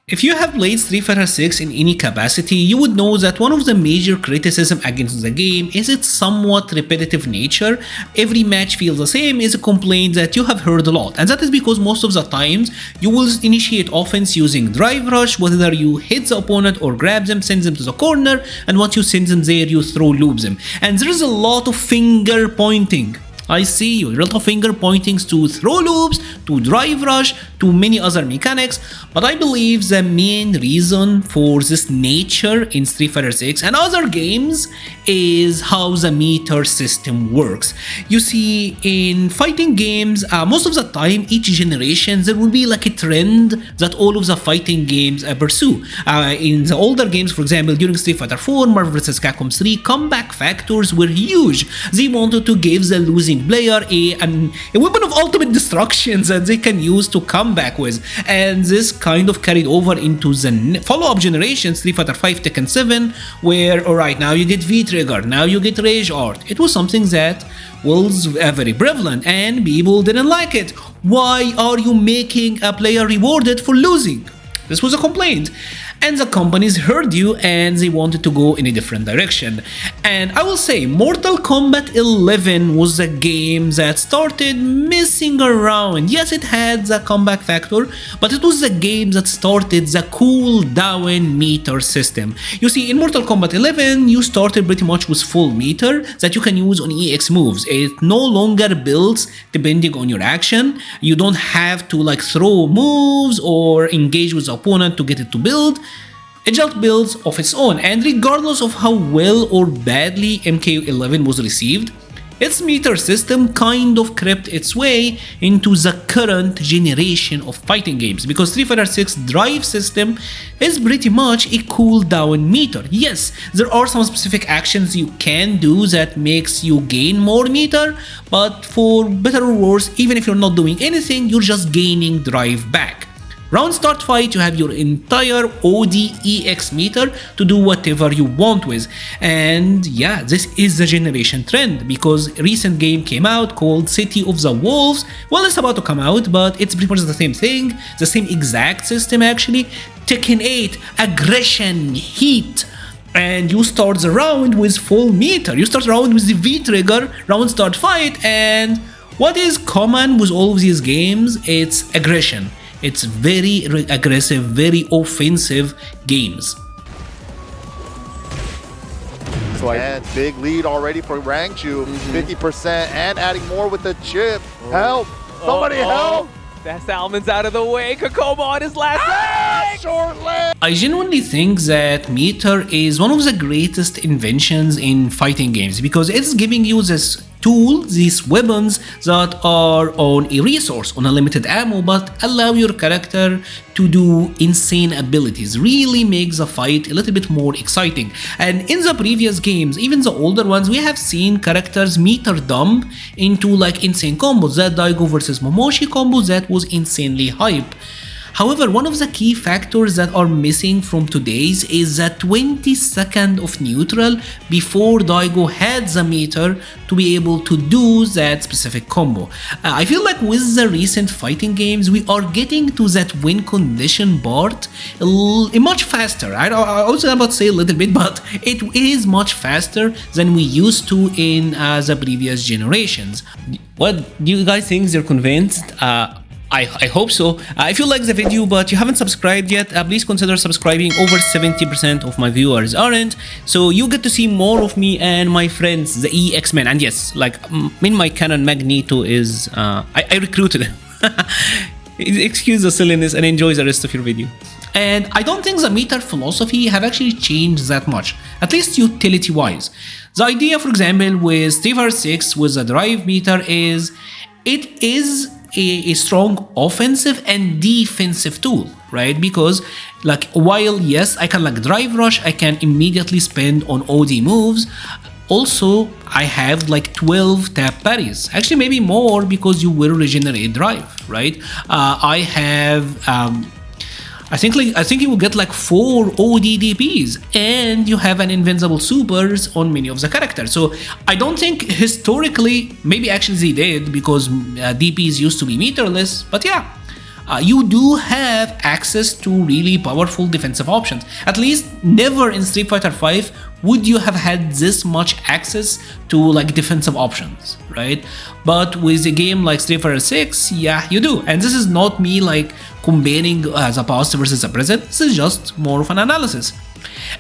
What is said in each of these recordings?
If you have played Street Fighter 6 in any capacity, you would know that one of the major criticism against the game is its somewhat repetitive nature. Every match feels the same is a complaint that you have heard a lot, and that is because most of the times you will initiate offense using Drive Rush, whether you hit the opponent or grab them, send them to the corner, and once you send them there, you throw loops them. And there is a lot of finger pointing. I see you, a lot of finger pointings to throw loops, to drive rush, to many other mechanics, but I believe the main reason for this nature in Street Fighter 6 and other games is how the meter system works. You see, in fighting games, most of the time, each generation, there will be like a trend that all of the fighting games pursue. In the older games, for example, during Street Fighter 4, Marvel vs. Capcom 3, comeback factors were huge. They wanted to give the losing player a weapon of ultimate destruction that they can use to come back with, and this kind of carried over into the follow-up generation, Street Fighter 5, Tekken 7, where alright, now you get V-Trigger, now you get Rage Art. It was something that was very prevalent and people didn't like it. Why are you making a player rewarded for losing? This was a complaint. And the companies heard you and they wanted to go in a different direction. And I will say Mortal Kombat 11 was a game that started messing around. Yes, it had the comeback factor, but it was the game that started the cooldown meter system. You see, in Mortal Kombat 11, you started pretty much with full meter that you can use on EX moves. It no longer builds depending on your action. You don't have to like throw moves or engage with the opponent to get it to build. It just builds of its own, and regardless of how well or badly MK11 was received, its meter system kind of crept its way into the current generation of fighting games, because Street Fighter 6 drive system is pretty much a cooldown meter. Yes, there are some specific actions you can do that makes you gain more meter, but for better or worse, even if you're not doing anything, you're just gaining drive back. Round start fight, you have your entire ODEX meter to do whatever you want with. And yeah, this is the generation trend, because a recent game came out called City of the Wolves. Well, it's about to come out, but it's pretty much the same thing, the same exact system actually. Tekken 8, aggression, heat. And you start the round with full meter. You start the round with the V-Trigger, round start fight, and what is common with all of these games? It's aggression. It's very aggressive, very offensive games. And big lead already for Rangju, 50% and adding more with the chip. Help! Somebody help! That Salmon's out of the way. Kokomo on his last leg! Short leg! I genuinely think that meter is one of the greatest inventions in fighting games, because it's giving you this tool, these weapons that are on a resource, on a limited ammo, but allow your character to do insane abilities, really makes the fight a little bit more exciting. And in the previous games, even the older ones, we have seen characters meter dump into like insane combos. That Daigo versus Momoshi combo, that was insanely hype. However, one of the key factors that are missing from today's is that 20 seconds of neutral before Daigo had the meter to be able to do that specific combo. I feel like with the recent fighting games, we are getting to that win condition part much faster. I was about to say a little bit, but it is much faster than we used to in the previous generations. What do you guys think? You're convinced? I hope so. If you like the video but you haven't subscribed yet, please consider subscribing. Over 70% of my viewers aren't, so you get to see more of me and my friends, the EX Men. And yes, like in my canon, Magneto is I recruited him. Excuse the silliness and enjoy the rest of your video. And I don't think the meter philosophy have actually changed that much, at least utility wise. The idea, for example, with Street Fighter 6 with the drive meter is it is a strong offensive and defensive tool, right? Because like while yes, I can like drive rush, I can immediately spend on OD moves. Also, I have like 12 tap parries, actually maybe more, because you will regenerate drive, right? I have I think you will get like 4 ODDPs, and you have an invincible supers on many of the characters. So I don't think historically, maybe actually they did, because DPs used to be meterless, but yeah. you do have access to really powerful defensive options. At least never in Street Fighter V would you have had this much access to like defensive options, right? But with a game like Street Fighter 6, yeah, you do. And this is not me like comparing the past versus the present. This is just more of an analysis.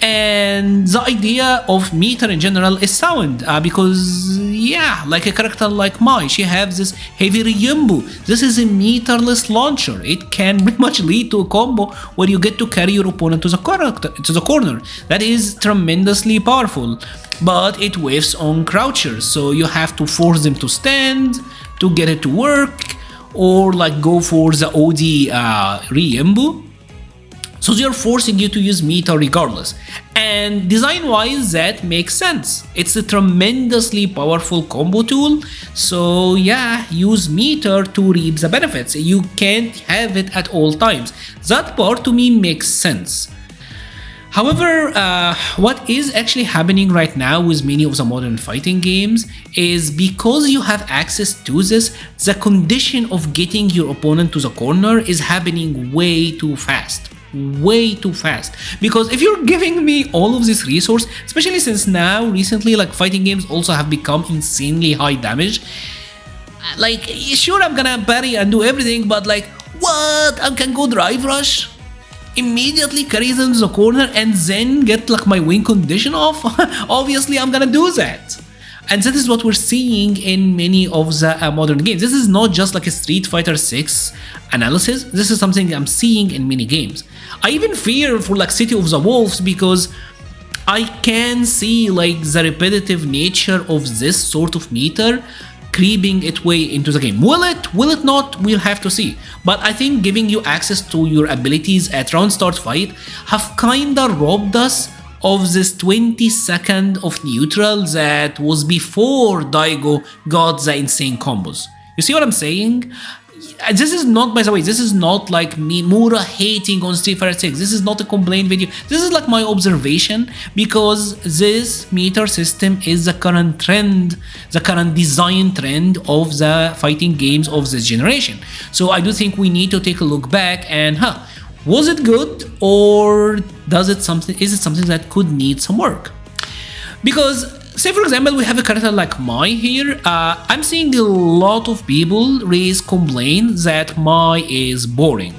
And the idea of meter in general is sound because yeah, like a character like Mai, she has this heavy Ryembu. This is a meterless launcher. It can pretty much lead to a combo where you get to carry your opponent to the corner. That is tremendously powerful, but it whiffs on crouchers, so you have to force them to stand to get it to work, or like go for the OD Ryembu. So they're forcing you to use meter regardless. And design-wise, that makes sense. It's a tremendously powerful combo tool. So yeah, use meter to reap the benefits. You can't have it at all times. That part to me makes sense. However, what is actually happening right now with many of the modern fighting games is because you have access to this, the condition of getting your opponent to the corner is happening way too fast. Way too fast. Because if you're giving me all of this resource, especially since now recently like fighting games also have become insanely high damage, like sure I'm gonna parry and do everything, but like what, I can go drive rush, immediately carry them to the corner and then get like my win condition off? Obviously I'm gonna do that. And that is what we're seeing in many of the modern games. This is not just like a Street Fighter 6 analysis. This is something I'm seeing in many games. I even fear for like City of the Wolves because I can see like the repetitive nature of this sort of meter creeping its way into the game. Will it not? We'll have to see. But I think giving you access to your abilities at round start fight have kinda robbed us of this 20-second of neutral that was before Daigo got the insane combos. You see what I'm saying? This is not, by the way, this is not like me, Mura, hating on Street Fighter 6. This is not a complaint video. This is like my observation because this meter system is the current trend, the current design trend of the fighting games of this generation. So I do think we need to take a look back and, was it good, or is it something that could need some work? Because say for example we have a character like Mai here, I'm seeing a lot of people raise complaints that Mai is boring.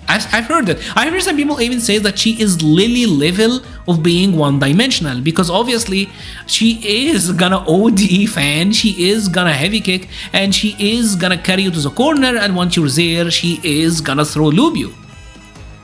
I've heard that. I heard some people even say that she is Lily level of being one-dimensional, because obviously she is gonna OD fan, she is gonna heavy kick, and she is gonna carry you to the corner, and once you're there she is gonna throw lube you.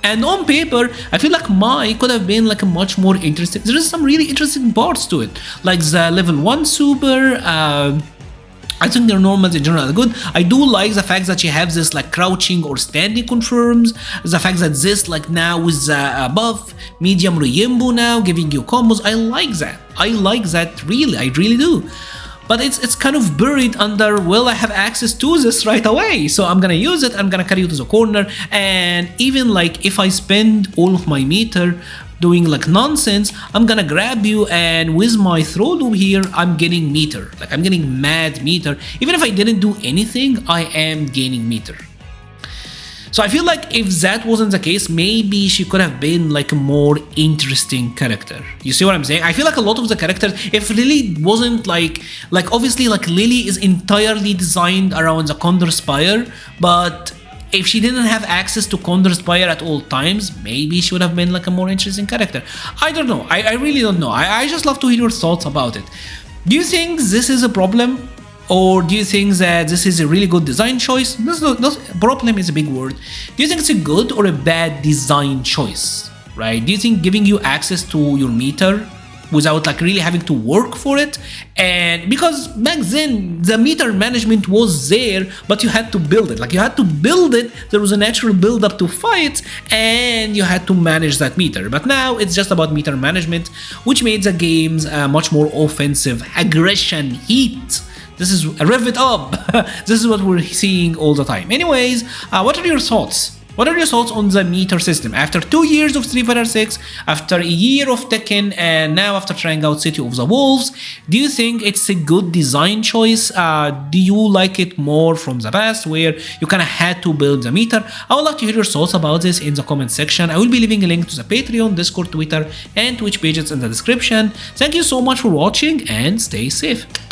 And on paper, I feel like Mai could have been like a much more interesting. There is some really interesting parts to it, like the level 1 super. I think their normals in general are good. I do like the fact that she has this like crouching or standing confirms. The fact that this like now with the buff, medium Ryembu now giving you combos. I like that. I like that really. I really do. But it's kind of buried under, well, I have access to this right away, so I'm gonna use it, I'm gonna carry you to the corner, and even like if I spend all of my meter doing like nonsense, I'm gonna grab you, and with my throw loop here, I'm getting meter. Like I'm getting mad meter. Even if I didn't do anything, I am gaining meter. So I feel like if that wasn't the case, maybe she could have been like a more interesting character. You see what I'm saying? I feel like a lot of the characters, if Lily wasn't like obviously like Lily is entirely designed around the Condor Spire, but if she didn't have access to Condor Spire at all times, maybe she would have been like a more interesting character. I don't know. I really don't know. I just love to hear your thoughts about it. Do you think this is a problem? Or do you think that this is a really good design choice? Problem is a big word. Do you think it's a good or a bad design choice, right? Do you think giving you access to your meter without like really having to work for it? And because back then the meter management was there, but you had to build it. Like you had to build it, there was a natural build up to fight, and you had to manage that meter. But now it's just about meter management, which made the games much more offensive, aggression, heat. This is rev it up. This is what we're seeing all the time. Anyways, what are your thoughts? What are your thoughts on the meter system? After 2 years of Street Fighter 6, after a year of Tekken, and now after trying out City of the Wolves, do you think it's a good design choice? Do you like it more from the past where you kind of had to build the meter? I would like to hear your thoughts about this in the comment section. I will be leaving a link to the Patreon, Discord, Twitter, and Twitch pages in the description. Thank you so much for watching and stay safe.